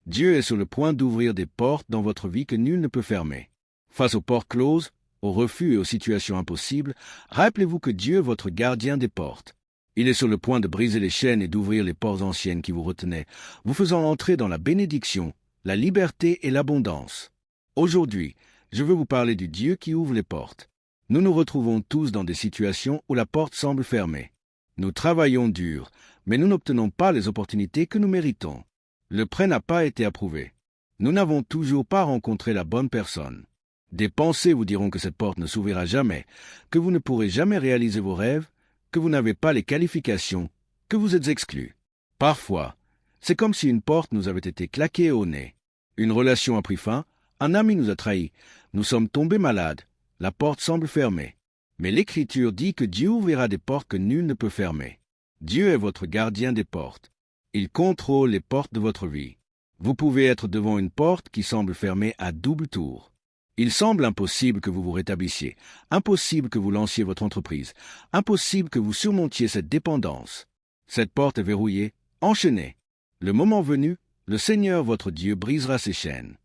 Dieu est sur le point d'ouvrir des portes dans votre vie que nul ne peut fermer. Face aux portes closes, aux refus et aux situations impossibles, rappelez-vous que Dieu est votre gardien des portes. Il est sur le point de briser les chaînes et d'ouvrir les portes anciennes qui vous retenaient, vous faisant entrer dans la bénédiction, la liberté et l'abondance. Aujourd'hui, je veux vous parler du Dieu qui ouvre les portes. Nous nous retrouvons tous dans des situations où la porte semble fermée. Nous travaillons dur, mais nous n'obtenons pas les opportunités que nous méritons. Le prêt n'a pas été approuvé. Nous n'avons toujours pas rencontré la bonne personne. Des pensées vous diront que cette porte ne s'ouvrira jamais, que vous ne pourrez jamais réaliser vos rêves, que vous n'avez pas les qualifications, que vous êtes exclu. Parfois, c'est comme si une porte nous avait été claquée au nez. Une relation a pris fin, un ami nous a trahis, nous sommes tombés malades, la porte semble fermée. Mais l'Écriture dit que Dieu ouvrira des portes que nul ne peut fermer. Dieu est votre gardien des portes. Il contrôle les portes de votre vie. Vous pouvez être devant une porte qui semble fermée à double tour. Il semble impossible que vous vous rétablissiez, impossible que vous lanciez votre entreprise, impossible que vous surmontiez cette dépendance. Cette porte est verrouillée, enchaînée. Le moment venu, le Seigneur votre Dieu brisera ses chaînes.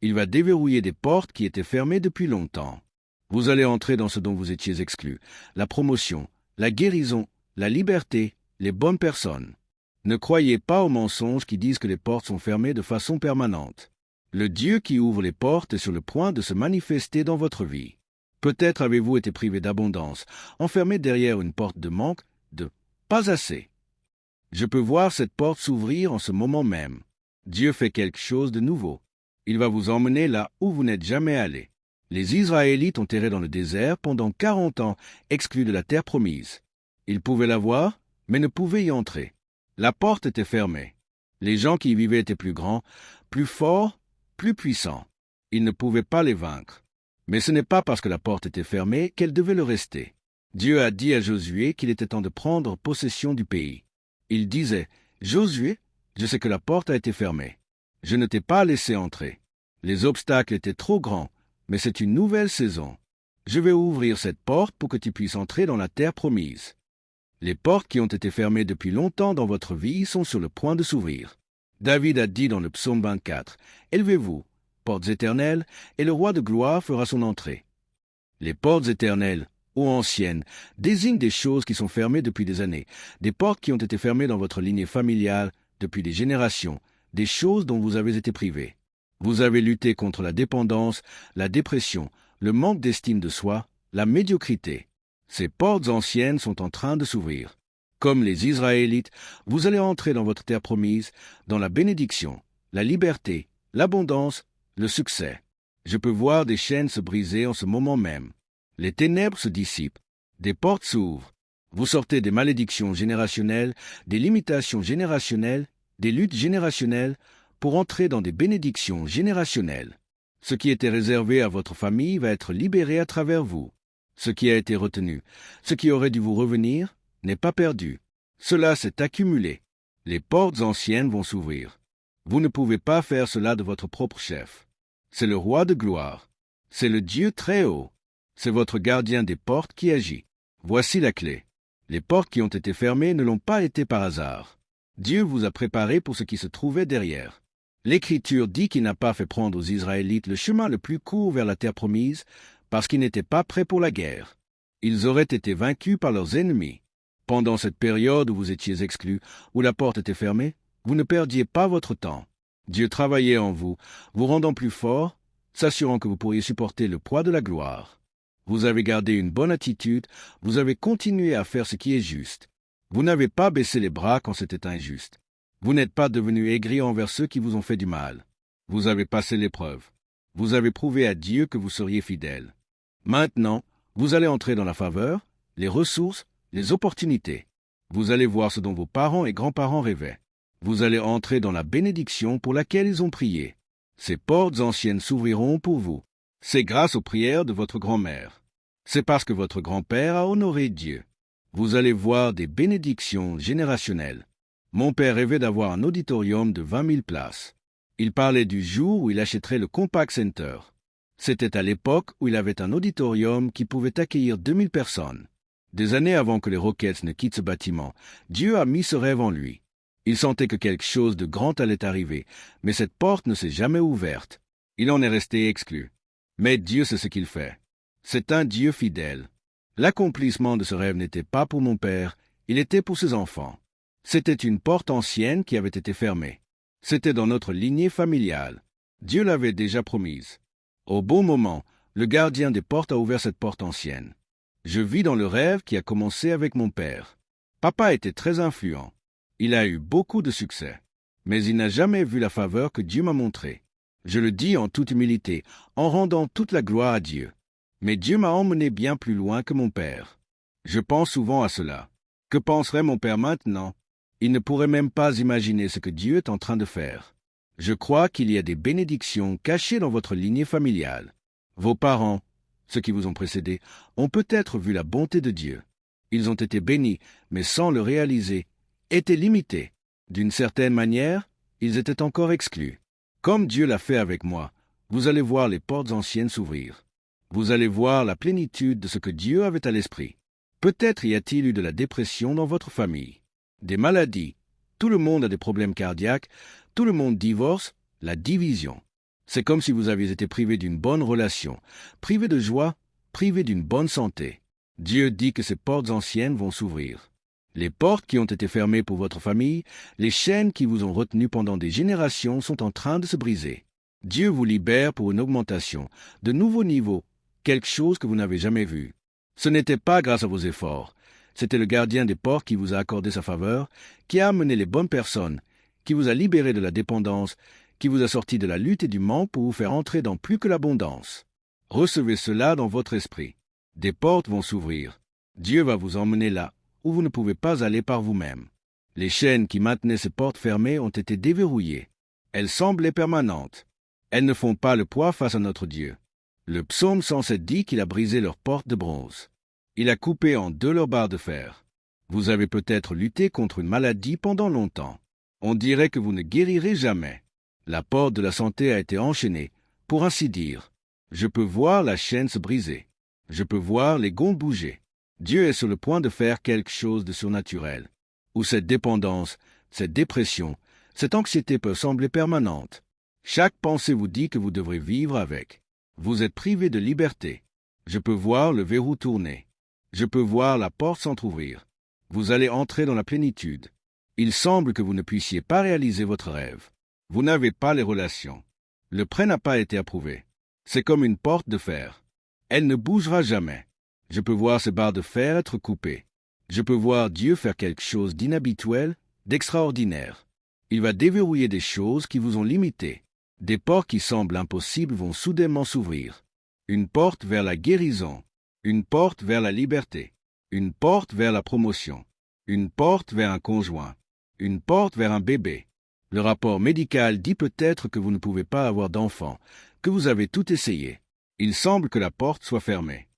Il va déverrouiller des portes qui étaient fermées depuis longtemps. Vous allez entrer dans ce dont vous étiez exclu, la promotion, la guérison, la liberté, les bonnes personnes. Ne croyez pas aux mensonges qui disent que les portes sont fermées de façon permanente. Le Dieu qui ouvre les portes est sur le point de se manifester dans votre vie. Peut-être avez-vous été privé d'abondance, enfermé derrière une porte de manque, de « pas assez ». Je peux voir cette porte s'ouvrir en ce moment même. Dieu fait quelque chose de nouveau. Il va vous emmener là où vous n'êtes jamais allé. Les Israélites ont erré dans le désert pendant 40 ans, exclus de la terre promise. Ils pouvaient la voir, mais ne pouvaient y entrer. La porte était fermée. Les gens qui y vivaient étaient plus grands, plus forts, plus puissants. Ils ne pouvaient pas les vaincre. Mais ce n'est pas parce que la porte était fermée qu'elle devait le rester. Dieu a dit à Josué qu'il était temps de prendre possession du pays. Il disait, « Josué, je sais que la porte a été fermée. Je ne t'ai pas laissé entrer. Les obstacles étaient trop grands, mais c'est une nouvelle saison. Je vais ouvrir cette porte pour que tu puisses entrer dans la terre promise. » Les portes qui ont été fermées depuis longtemps dans votre vie sont sur le point de s'ouvrir. David a dit dans le psaume 24, « Élevez-vous, portes éternelles, et le roi de gloire fera son entrée. » Les portes éternelles, ou anciennes, désignent des choses qui sont fermées depuis des années, des portes qui ont été fermées dans votre lignée familiale depuis des générations, des choses dont vous avez été privés. Vous avez lutté contre la dépendance, la dépression, le manque d'estime de soi, la médiocrité. Ces portes anciennes sont en train de s'ouvrir. Comme les Israélites, vous allez entrer dans votre terre promise, dans la bénédiction, la liberté, l'abondance, le succès. Je peux voir des chaînes se briser en ce moment même. Les ténèbres se dissipent, des portes s'ouvrent. Vous sortez des malédictions générationnelles, des limitations générationnelles, des luttes générationnelles, pour entrer dans des bénédictions générationnelles. Ce qui était réservé à votre famille va être libéré à travers vous. Ce qui a été retenu, ce qui aurait dû vous revenir, n'est pas perdu. Cela s'est accumulé. Les portes anciennes vont s'ouvrir. Vous ne pouvez pas faire cela de votre propre chef. C'est le roi de gloire. C'est le Dieu très haut. C'est votre gardien des portes qui agit. Voici la clé. Les portes qui ont été fermées ne l'ont pas été par hasard. Dieu vous a préparé pour ce qui se trouvait derrière. L'Écriture dit qu'il n'a pas fait prendre aux Israélites le chemin le plus court vers la terre promise, parce qu'ils n'étaient pas prêts pour la guerre. Ils auraient été vaincus par leurs ennemis. Pendant cette période où vous étiez exclus, où la porte était fermée, vous ne perdiez pas votre temps. Dieu travaillait en vous, vous rendant plus fort, s'assurant que vous pourriez supporter le poids de la gloire. Vous avez gardé une bonne attitude, vous avez continué à faire ce qui est juste. Vous n'avez pas baissé les bras quand c'était injuste. Vous n'êtes pas devenu aigri envers ceux qui vous ont fait du mal. Vous avez passé l'épreuve. Vous avez prouvé à Dieu que vous seriez fidèle. Maintenant, vous allez entrer dans la faveur, les ressources, les opportunités. Vous allez voir ce dont vos parents et grands-parents rêvaient. Vous allez entrer dans la bénédiction pour laquelle ils ont prié. Ces portes anciennes s'ouvriront pour vous. C'est grâce aux prières de votre grand-mère. C'est parce que votre grand-père a honoré Dieu. Vous allez voir des bénédictions générationnelles. Mon père rêvait d'avoir un auditorium de 20 000 places. Il parlait du jour où il achèterait le Compaq Center. C'était à l'époque où il avait un auditorium qui pouvait accueillir 2000 personnes. Des années avant que les Rockets ne quittent ce bâtiment, Dieu a mis ce rêve en lui. Il sentait que quelque chose de grand allait arriver, mais cette porte ne s'est jamais ouverte. Il en est resté exclu. Mais Dieu sait ce qu'il fait. C'est un Dieu fidèle. L'accomplissement de ce rêve n'était pas pour mon père, il était pour ses enfants. C'était une porte ancienne qui avait été fermée. C'était dans notre lignée familiale. Dieu l'avait déjà promise. Au bon moment, le gardien des portes a ouvert cette porte ancienne. Je vis dans le rêve qui a commencé avec mon père. Papa était très influent. Il a eu beaucoup de succès. Mais il n'a jamais vu la faveur que Dieu m'a montrée. Je le dis en toute humilité, en rendant toute la gloire à Dieu. Mais Dieu m'a emmené bien plus loin que mon père. Je pense souvent à cela. Que penserait mon père maintenant? Il ne pourrait même pas imaginer ce que Dieu est en train de faire. Je crois qu'il y a des bénédictions cachées dans votre lignée familiale. Vos parents, ceux qui vous ont précédés, ont peut-être vu la bonté de Dieu. Ils ont été bénis, mais sans le réaliser, étaient limités. D'une certaine manière, ils étaient encore exclus. Comme Dieu l'a fait avec moi, vous allez voir les portes anciennes s'ouvrir. Vous allez voir la plénitude de ce que Dieu avait à l'esprit. Peut-être y a-t-il eu de la dépression dans votre famille, des maladies, tout le monde a des problèmes cardiaques, tout le monde divorce, la division. C'est comme si vous aviez été privé d'une bonne relation, privé de joie, privé d'une bonne santé. Dieu dit que ces portes anciennes vont s'ouvrir. Les portes qui ont été fermées pour votre famille, les chaînes qui vous ont retenu pendant des générations sont en train de se briser. Dieu vous libère pour une augmentation, de nouveaux niveaux, quelque chose que vous n'avez jamais vu. Ce n'était pas grâce à vos efforts. C'était le gardien des portes qui vous a accordé sa faveur, qui a amené les bonnes personnes, qui vous a libéré de la dépendance, qui vous a sorti de la lutte et du manque pour vous faire entrer dans plus que l'abondance. Recevez cela dans votre esprit. Des portes vont s'ouvrir. Dieu va vous emmener là où vous ne pouvez pas aller par vous-même. Les chaînes qui maintenaient ces portes fermées ont été déverrouillées. Elles semblaient permanentes. Elles ne font pas le poids face à notre Dieu. Le psaume 107 dit qu'il a brisé leurs portes de bronze. Il a coupé en deux leurs barres de fer. Vous avez peut-être lutté contre une maladie pendant longtemps. On dirait que vous ne guérirez jamais. La porte de la santé a été enchaînée, pour ainsi dire. Je peux voir la chaîne se briser. Je peux voir les gonds bouger. Dieu est sur le point de faire quelque chose de surnaturel. Où cette dépendance, cette dépression, cette anxiété peut sembler permanente. Chaque pensée vous dit que vous devrez vivre avec. Vous êtes privé de liberté. Je peux voir le verrou tourner. Je peux voir la porte s'entr'ouvrir. Vous allez entrer dans la plénitude. Il semble que vous ne puissiez pas réaliser votre rêve. Vous n'avez pas les relations. Le prêt n'a pas été approuvé. C'est comme une porte de fer. Elle ne bougera jamais. Je peux voir ces barres de fer être coupées. Je peux voir Dieu faire quelque chose d'inhabituel, d'extraordinaire. Il va déverrouiller des choses qui vous ont limité. Des portes qui semblent impossibles vont soudainement s'ouvrir. Une porte vers la guérison. Une porte vers la liberté. Une porte vers la promotion. Une porte vers un conjoint. Une porte vers un bébé. Le rapport médical dit peut-être que vous ne pouvez pas avoir d'enfant, que vous avez tout essayé. Il semble que la porte soit fermée.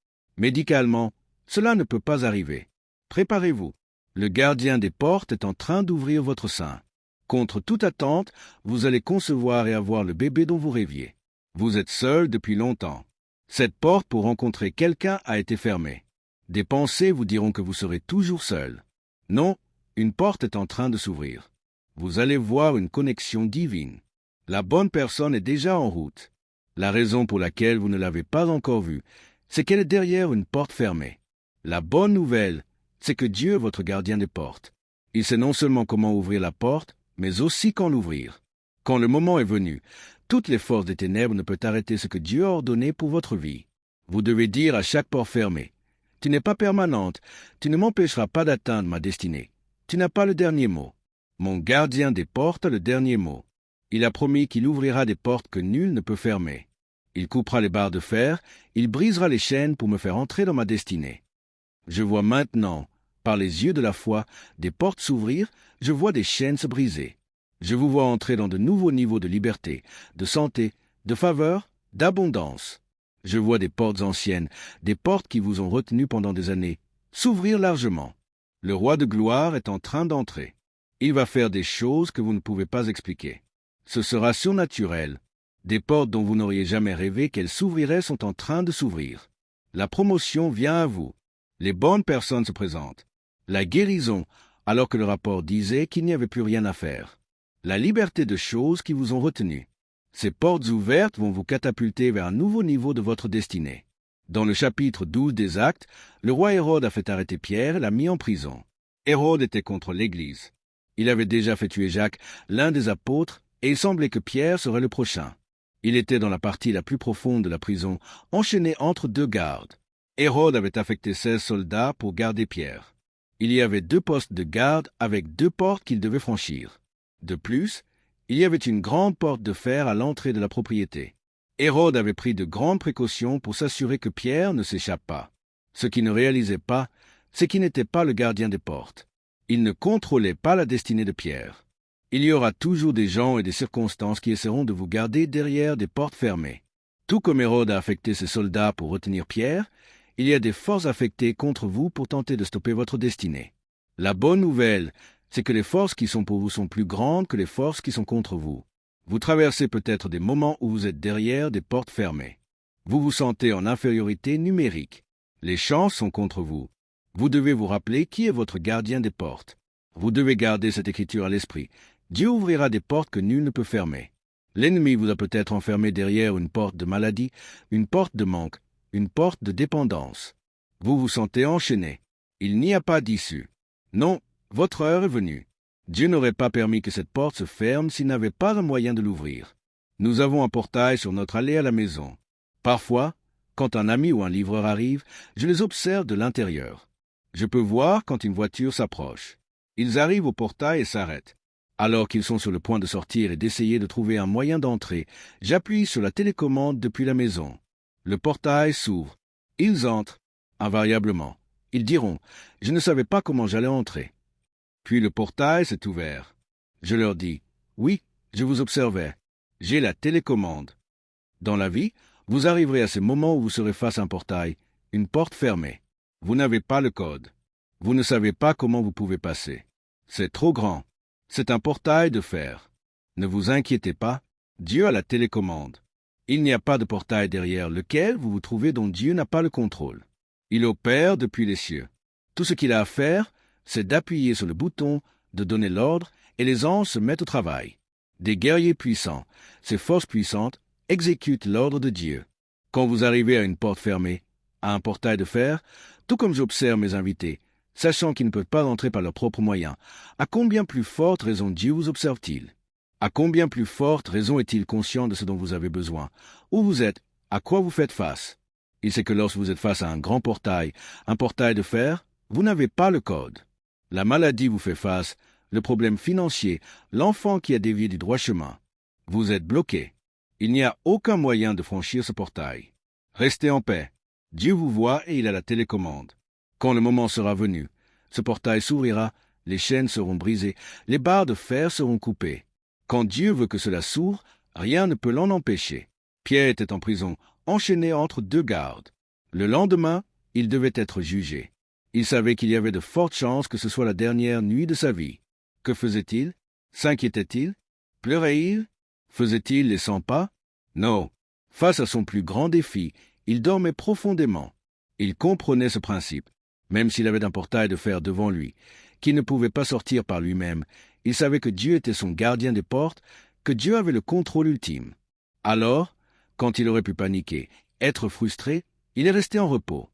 Médicalement, cela ne peut pas arriver. Préparez-vous. Le gardien des portes est en train d'ouvrir votre sein. Contre toute attente, vous allez concevoir et avoir le bébé dont vous rêviez. Vous êtes seul depuis longtemps. Cette porte pour rencontrer quelqu'un a été fermée. Des pensées vous diront que vous serez toujours seul. Non, une porte est en train de s'ouvrir. Vous allez voir une connexion divine. La bonne personne est déjà en route. La raison pour laquelle vous ne l'avez pas encore vue, c'est qu'elle est derrière une porte fermée. La bonne nouvelle, c'est que Dieu est votre gardien des portes. Il sait non seulement comment ouvrir la porte, mais aussi quand l'ouvrir. Quand le moment est venu, toutes les forces des ténèbres ne peuvent arrêter ce que Dieu a ordonné pour votre vie. Vous devez dire à chaque porte fermée, « Tu n'es pas permanente, tu ne m'empêcheras pas d'atteindre ma destinée. Tu n'as pas le dernier mot. Mon gardien des portes a le dernier mot. Il a promis qu'il ouvrira des portes que nul ne peut fermer. Il coupera les barres de fer, il brisera les chaînes pour me faire entrer dans ma destinée. Je vois maintenant, par les yeux de la foi, des portes s'ouvrir, je vois des chaînes se briser. Je vous vois entrer dans de nouveaux niveaux de liberté, de santé, de faveur, d'abondance. Je vois des portes anciennes, des portes qui vous ont retenu pendant des années, s'ouvrir largement. Le roi de gloire est en train d'entrer. Il va faire des choses que vous ne pouvez pas expliquer. Ce sera surnaturel. Des portes dont vous n'auriez jamais rêvé qu'elles s'ouvriraient sont en train de s'ouvrir. La promotion vient à vous. Les bonnes personnes se présentent. La guérison, alors que le rapport disait qu'il n'y avait plus rien à faire. La liberté de choses qui vous ont retenu. Ces portes ouvertes vont vous catapulter vers un nouveau niveau de votre destinée. Dans le chapitre 12 des Actes, le roi Hérode a fait arrêter Pierre et l'a mis en prison. Hérode était contre l'Église. Il avait déjà fait tuer Jacques, l'un des apôtres, et il semblait que Pierre serait le prochain. Il était dans la partie la plus profonde de la prison, enchaîné entre deux gardes. Hérode avait affecté 16 soldats pour garder Pierre. Il y avait 2 postes de garde avec 2 portes qu'il devait franchir. De plus, il y avait une grande porte de fer à l'entrée de la propriété. Hérode avait pris de grandes précautions pour s'assurer que Pierre ne s'échappe pas. Ce qu'il ne réalisait pas, c'est qu'il n'était pas le gardien des portes. Il ne contrôlait pas la destinée de Pierre. Il y aura toujours des gens et des circonstances qui essaieront de vous garder derrière des portes fermées. Tout comme Hérode a affecté ses soldats pour retenir Pierre, il y a des forces affectées contre vous pour tenter de stopper votre destinée. La bonne nouvelle, c'est que les forces qui sont pour vous sont plus grandes que les forces qui sont contre vous. Vous traversez peut-être des moments où vous êtes derrière des portes fermées. Vous vous sentez en infériorité numérique. Les chances sont contre vous. Vous devez vous rappeler qui est votre gardien des portes. Vous devez garder cette écriture à l'esprit. Dieu ouvrira des portes que nul ne peut fermer. L'ennemi vous a peut-être enfermé derrière une porte de maladie, une porte de manque, une porte de dépendance. Vous vous sentez enchaîné. Il n'y a pas d'issue. Non, votre heure est venue. Dieu n'aurait pas permis que cette porte se ferme s'il n'avait pas un moyen de l'ouvrir. Nous avons un portail sur notre allée à la maison. Parfois, quand un ami ou un livreur arrive, je les observe de l'intérieur. Je peux voir quand une voiture s'approche. Ils arrivent au portail et s'arrêtent. Alors qu'ils sont sur le point de sortir et d'essayer de trouver un moyen d'entrer, j'appuie sur la télécommande depuis la maison. Le portail s'ouvre. Ils entrent. Invariablement. Ils diront « Je ne savais pas comment j'allais entrer ». Puis le portail s'est ouvert. Je leur dis « Oui, je vous observais. J'ai la télécommande ». Dans la vie, vous arriverez à ces moments où vous serez face à un portail, une porte fermée. Vous n'avez pas le code. Vous ne savez pas comment vous pouvez passer. C'est trop grand. C'est un portail de fer. Ne vous inquiétez pas, Dieu a la télécommande. Il n'y a pas de portail derrière lequel vous vous trouvez dont Dieu n'a pas le contrôle. Il opère depuis les cieux. Tout ce qu'il a à faire, c'est d'appuyer sur le bouton, de donner l'ordre, et les anges se mettent au travail. Des guerriers puissants, ces forces puissantes, exécutent l'ordre de Dieu. Quand vous arrivez à une porte fermée, à un portail de fer, tout comme j'observe mes invités, sachant qu'ils ne peuvent pas entrer par leurs propres moyens, à combien plus forte raison Dieu vous observe-t-il? À combien plus forte raison est-il conscient de ce dont vous avez besoin? Où vous êtes? À quoi vous faites face? Il sait que lorsque vous êtes face à un grand portail, un portail de fer, vous n'avez pas le code. La maladie vous fait face, le problème financier, l'enfant qui a dévié du droit chemin. Vous êtes bloqué. Il n'y a aucun moyen de franchir ce portail. Restez en paix. Dieu vous voit et il a la télécommande. Quand le moment sera venu, ce portail s'ouvrira, les chaînes seront brisées, les barres de fer seront coupées. Quand Dieu veut que cela s'ouvre, rien ne peut l'en empêcher. Pierre était en prison, enchaîné entre 2 gardes. Le lendemain, il devait être jugé. Il savait qu'il y avait de fortes chances que ce soit la dernière nuit de sa vie. Que faisait-il? S'inquiétait-il? Pleurait-il? Faisait-il les 100 pas? Non. Face à son plus grand défi, il dormait profondément. Il comprenait ce principe. Même s'il avait un portail de fer devant lui, qu'il ne pouvait pas sortir par lui-même, il savait que Dieu était son gardien des portes, que Dieu avait le contrôle ultime. Alors, quand il aurait pu paniquer, être frustré, il est resté en repos.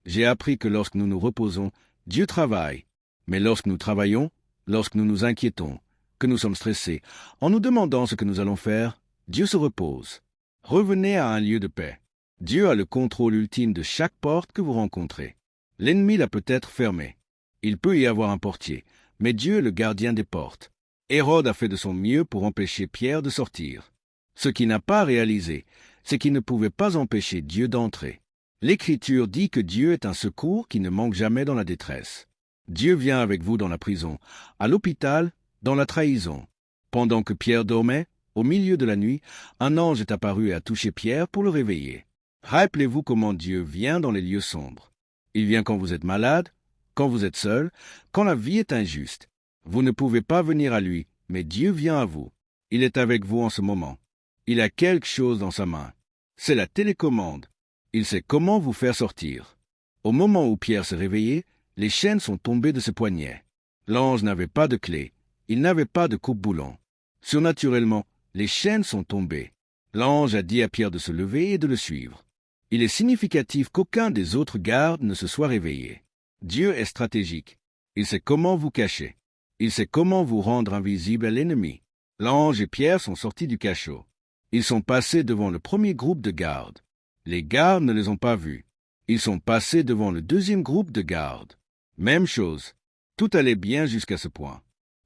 J'ai appris que lorsque nous nous reposons, Dieu travaille. Mais lorsque nous travaillons, lorsque nous nous inquiétons, que nous sommes stressés, en nous demandant ce que nous allons faire, Dieu se repose. Revenez à un lieu de paix. Dieu a le contrôle ultime de chaque porte que vous rencontrez. L'ennemi l'a peut-être fermée. Il peut y avoir un portier, mais Dieu est le gardien des portes. Hérode a fait de son mieux pour empêcher Pierre de sortir. Ce qu'il n'a pas réalisé, c'est qu'il ne pouvait pas empêcher Dieu d'entrer. L'Écriture dit que Dieu est un secours qui ne manque jamais dans la détresse. Dieu vient avec vous dans la prison, à l'hôpital, dans la trahison. Pendant que Pierre dormait, au milieu de la nuit, un ange est apparu et a touché Pierre pour le réveiller. Rappelez-vous comment Dieu vient dans les lieux sombres. Il vient quand vous êtes malade, quand vous êtes seul, quand la vie est injuste. Vous ne pouvez pas venir à lui, mais Dieu vient à vous. Il est avec vous en ce moment. Il a quelque chose dans sa main. C'est la télécommande. Il sait comment vous faire sortir. Au moment où Pierre s'est réveillé, les chaînes sont tombées de ses poignets. L'ange n'avait pas de clé, il n'avait pas de coupe-boulon. Surnaturellement, les chaînes sont tombées. L'ange a dit à Pierre de se lever et de le suivre. Il est significatif qu'aucun des autres gardes ne se soit réveillé. Dieu est stratégique. Il sait comment vous cacher. Il sait comment vous rendre invisible à l'ennemi. L'ange et Pierre sont sortis du cachot. Ils sont passés devant le premier groupe de gardes. Les gardes ne les ont pas vus. Ils sont passés devant le deuxième groupe de gardes. Même chose. Tout allait bien jusqu'à ce point.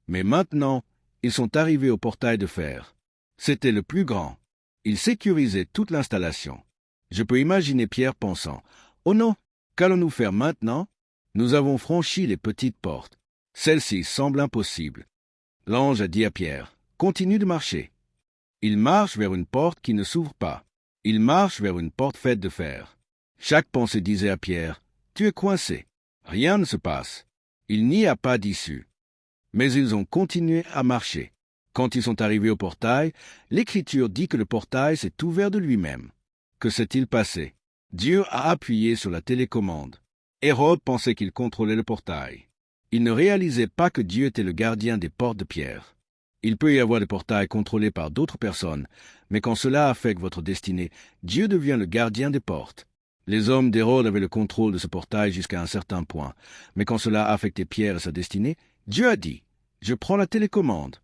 Mais maintenant, ils sont arrivés au portail de fer. C'était le plus grand. Il sécurisait toute l'installation. Je peux imaginer Pierre pensant, « Oh non, qu'allons-nous faire maintenant? Nous avons franchi les petites portes. Celle-ci semble impossible. » L'ange a dit à Pierre, « Continue de marcher. » Il marche vers une porte qui ne s'ouvre pas. Il marche vers une porte faite de fer. Chaque pensée disait à Pierre, « Tu es coincé. Rien ne se passe. Il n'y a pas d'issue. » Mais ils ont continué à marcher. Quand ils sont arrivés au portail, l'Écriture dit que le portail s'est ouvert de lui-même. Que s'est-il passé? Dieu a appuyé sur la télécommande. Hérode pensait qu'il contrôlait le portail. Il ne réalisait pas que Dieu était le gardien des portes de pierre. Il peut y avoir des portails contrôlés par d'autres personnes, mais quand cela affecte votre destinée, Dieu devient le gardien des portes. Les hommes d'Hérode avaient le contrôle de ce portail jusqu'à un certain point, mais quand cela affectait Pierre et sa destinée, Dieu a dit, « Je prends la télécommande. »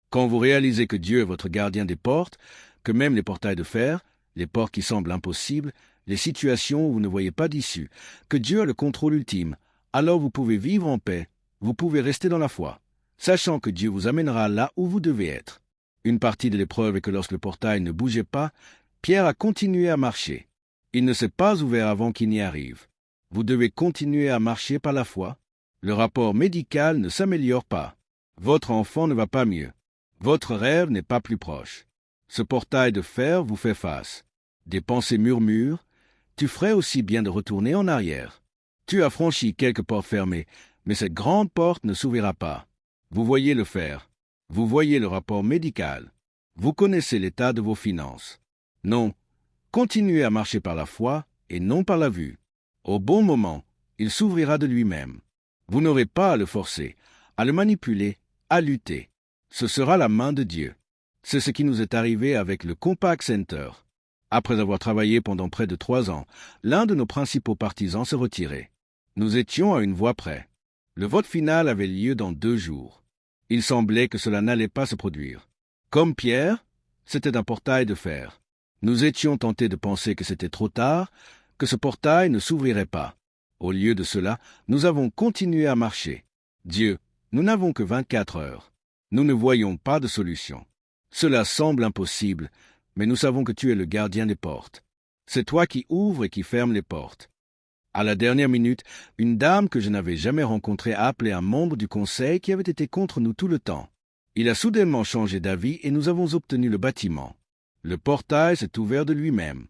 Quand vous réalisez que Dieu est votre gardien des portes, que même les portails de fer, les portes qui semblent impossibles, les situations où vous ne voyez pas d'issue, que Dieu a le contrôle ultime, alors vous pouvez vivre en paix, vous pouvez rester dans la foi, sachant que Dieu vous amènera là où vous devez être. Une partie de l'épreuve est que lorsque le portail ne bougeait pas, Pierre a continué à marcher. Il ne s'est pas ouvert avant qu'il n'y arrive. Vous devez continuer à marcher par la foi. Le rapport médical ne s'améliore pas. Votre enfant ne va pas mieux. Votre rêve n'est pas plus proche. Ce portail de fer vous fait face. Des pensées murmurent. Tu ferais aussi bien de retourner en arrière. Tu as franchi quelques portes fermées, mais cette grande porte ne s'ouvrira pas. Vous voyez le fer. Vous voyez le rapport médical. Vous connaissez l'état de vos finances. Non, continuez à marcher par la foi et non par la vue. Au bon moment, il s'ouvrira de lui-même. Vous n'aurez pas à le forcer, à le manipuler, à lutter. Ce sera la main de Dieu. C'est ce qui nous est arrivé avec le Compaq Center. Après avoir travaillé pendant près de 3 ans, l'un de nos principaux partisans s'est retiré. Nous étions à une voie près. Le vote final avait lieu dans 2 jours. Il semblait que cela n'allait pas se produire. Comme Pierre, c'était un portail de fer. Nous étions tentés de penser que c'était trop tard, que ce portail ne s'ouvrirait pas. Au lieu de cela, nous avons continué à marcher. Dieu, nous n'avons que 24 heures. Nous ne voyons pas de solution. Cela semble impossible, mais nous savons que tu es le gardien des portes. C'est toi qui ouvres et qui fermes les portes. À la dernière minute, une dame que je n'avais jamais rencontrée a appelé un membre du conseil qui avait été contre nous tout le temps. Il a soudainement changé d'avis et nous avons obtenu le bâtiment. Le portail s'est ouvert de lui-même.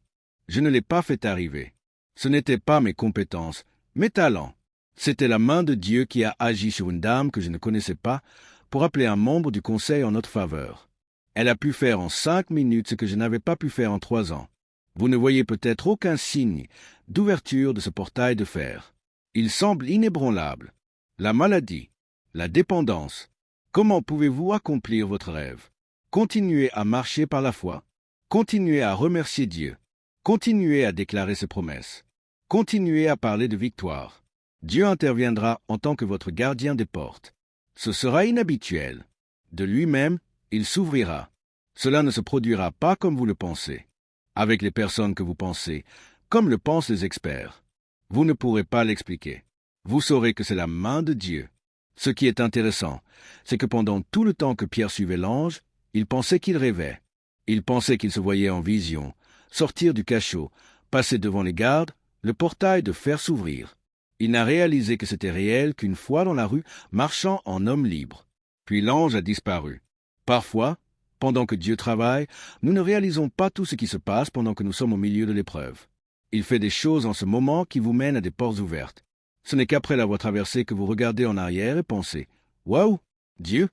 Je ne l'ai pas fait arriver. Ce n'étaient pas mes compétences, mes talents. C'était la main de Dieu qui a agi sur une dame que je ne connaissais pas pour appeler un membre du conseil en notre faveur. Elle a pu faire en 5 minutes ce que je n'avais pas pu faire en 3 ans. Vous ne voyez peut-être aucun signe d'ouverture de ce portail de fer. Il semble inébranlable. La maladie, la dépendance. Comment pouvez-vous accomplir votre rêve? Continuez à marcher par la foi. Continuez à remercier Dieu. Continuez à déclarer ses promesses. Continuez à parler de victoire. Dieu interviendra en tant que votre gardien des portes. Ce sera inhabituel. De lui-même, il s'ouvrira. Cela ne se produira pas comme vous le pensez, avec les personnes que vous pensez, comme le pensent les experts. Vous ne pourrez pas l'expliquer. Vous saurez que c'est la main de Dieu. Ce qui est intéressant, c'est que pendant tout le temps que Pierre suivait l'ange, il pensait qu'il rêvait. Il pensait qu'il se voyait en vision, sortir du cachot, passer devant les gardes, le portail de fer s'ouvrir. Il n'a réalisé que c'était réel qu'une fois dans la rue, marchant en homme libre. Puis l'ange a disparu. Parfois, pendant que Dieu travaille, nous ne réalisons pas tout ce qui se passe pendant que nous sommes au milieu de l'épreuve. Il fait des choses en ce moment qui vous mènent à des portes ouvertes. Ce n'est qu'après l'avoir traversé que vous regardez en arrière et pensez « Waouh, Dieu,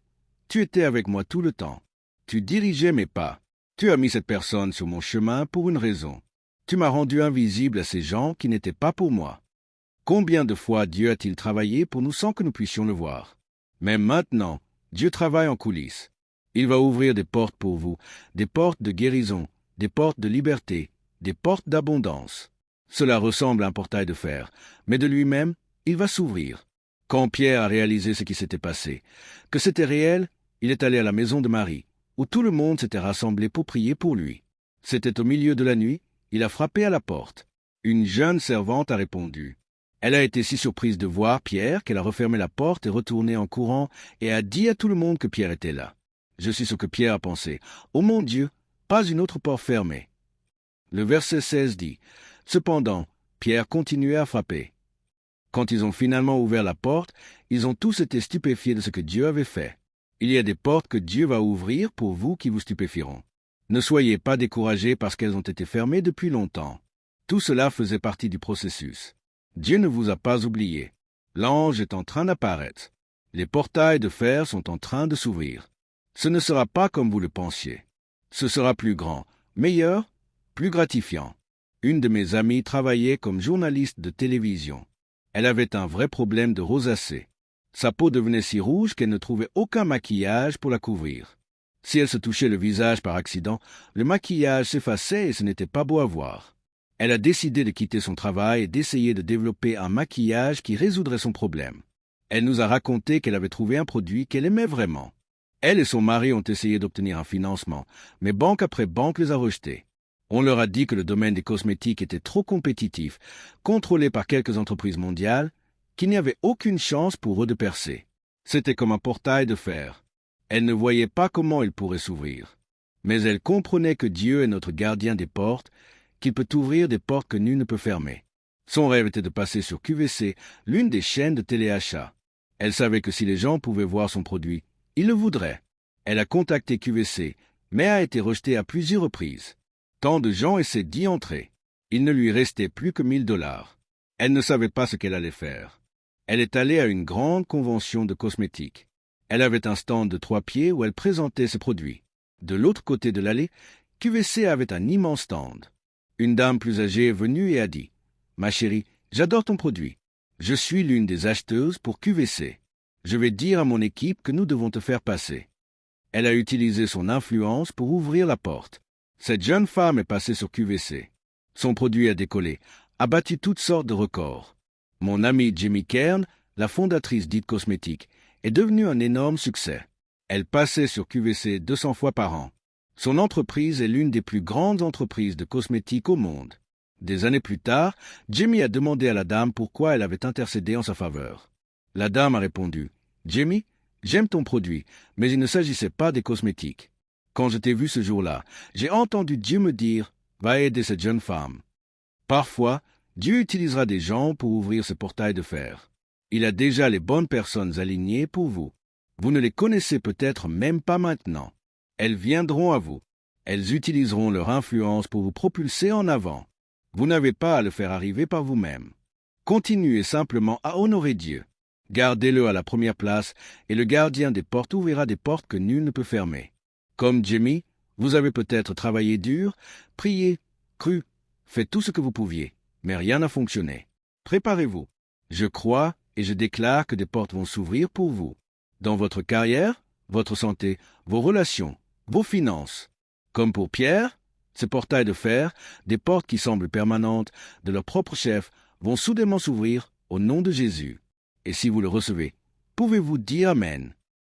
tu étais avec moi tout le temps. Tu dirigeais mes pas. Tu as mis cette personne sur mon chemin pour une raison. Tu m'as rendu invisible à ces gens qui n'étaient pas pour moi. » Combien de fois Dieu a-t-il travaillé pour nous sans que nous puissions le voir? Mais maintenant, Dieu travaille en coulisses. Il va ouvrir des portes pour vous, des portes de guérison, des portes de liberté, des portes d'abondance. Cela ressemble à un portail de fer, mais de lui-même, il va s'ouvrir. Quand Pierre a réalisé ce qui s'était passé, que c'était réel, il est allé à la maison de Marie, où tout le monde s'était rassemblé pour prier pour lui. C'était au milieu de la nuit, il a frappé à la porte. Une jeune servante a répondu. Elle a été si surprise de voir Pierre qu'elle a refermé la porte et retourné en courant et a dit à tout le monde que Pierre était là. Je suis ce que Pierre a pensé. Oh mon Dieu, pas une autre porte fermée. Le verset 16 dit, « Cependant, Pierre continuait à frapper. Quand ils ont finalement ouvert la porte, ils ont tous été stupéfiés de ce que Dieu avait fait. Il y a des portes que Dieu va ouvrir pour vous qui vous stupéfieront. Ne soyez pas découragés parce qu'elles ont été fermées depuis longtemps. Tout cela faisait partie du processus. Dieu ne vous a pas oublié. L'ange est en train d'apparaître. Les portails de fer sont en train de s'ouvrir. Ce ne sera pas comme vous le pensiez. Ce sera plus grand, meilleur, plus gratifiant. Une de mes amies travaillait comme journaliste de télévision. Elle avait un vrai problème de rosacée. Sa peau devenait si rouge qu'elle ne trouvait aucun maquillage pour la couvrir. Si elle se touchait le visage par accident, le maquillage s'effaçait et ce n'était pas beau à voir. Elle a décidé de quitter son travail et d'essayer de développer un maquillage qui résoudrait son problème. Elle nous a raconté qu'elle avait trouvé un produit qu'elle aimait vraiment. Elle et son mari ont essayé d'obtenir un financement, mais banque après banque les a rejetés. On leur a dit que le domaine des cosmétiques était trop compétitif, contrôlé par quelques entreprises mondiales, qu'il n'y avait aucune chance pour eux de percer. C'était comme un portail de fer. Elle ne voyait pas comment il pourrait s'ouvrir. Mais elle comprenait que Dieu est notre gardien des portes, qu'il peut ouvrir des portes que nul ne peut fermer. Son rêve était de passer sur QVC, l'une des chaînes de téléachat. Elle savait que si les gens pouvaient voir son produit, ils le voudraient. Elle a contacté QVC, mais a été rejetée à plusieurs reprises. Tant de gens essaient d'y entrer. Il ne lui restait plus que $1000. Elle ne savait pas ce qu'elle allait faire. Elle est allée à une grande convention de cosmétiques. Elle avait un stand de 3 pieds où elle présentait ses produits. De l'autre côté de l'allée, QVC avait un immense stand. Une dame plus âgée est venue et a dit « Ma chérie, j'adore ton produit. Je suis l'une des acheteuses pour QVC. Je vais dire à mon équipe que nous devons te faire passer. » Elle a utilisé son influence pour ouvrir la porte. Cette jeune femme est passée sur QVC. Son produit a décollé, a battu toutes sortes de records. Mon amie Jamie Kern, la fondatrice d'It Cosmétiques, est devenue un énorme succès. Elle passait sur QVC 200 fois par an. Son entreprise est l'une des plus grandes entreprises de cosmétiques au monde. Des années plus tard, Jamie a demandé à la dame pourquoi elle avait intercédé en sa faveur. La dame a répondu « Jamie, j'aime ton produit, mais il ne s'agissait pas des cosmétiques. Quand je t'ai vu ce jour-là, j'ai entendu Dieu me dire « Va aider cette jeune femme ». Parfois, Dieu utilisera des gens pour ouvrir ce portail de fer. Il a déjà les bonnes personnes alignées pour vous. Vous ne les connaissez peut-être même pas maintenant. Elles viendront à vous. Elles utiliseront leur influence pour vous propulser en avant. Vous n'avez pas à le faire arriver par vous-même. Continuez simplement à honorer Dieu. Gardez-le à la première place et le gardien des portes ouvrira des portes que nul ne peut fermer. Comme Jamie, vous avez peut-être travaillé dur, prié, cru, fait tout ce que vous pouviez, mais rien n'a fonctionné. Préparez-vous. Je crois et je déclare que des portes vont s'ouvrir pour vous. Dans votre carrière, votre santé, vos relations, vos finances. Comme pour Pierre, ces portails de fer, des portes qui semblent permanentes, de leur propre chef, vont soudainement s'ouvrir au nom de Jésus. Et si vous le recevez, pouvez-vous dire Amen.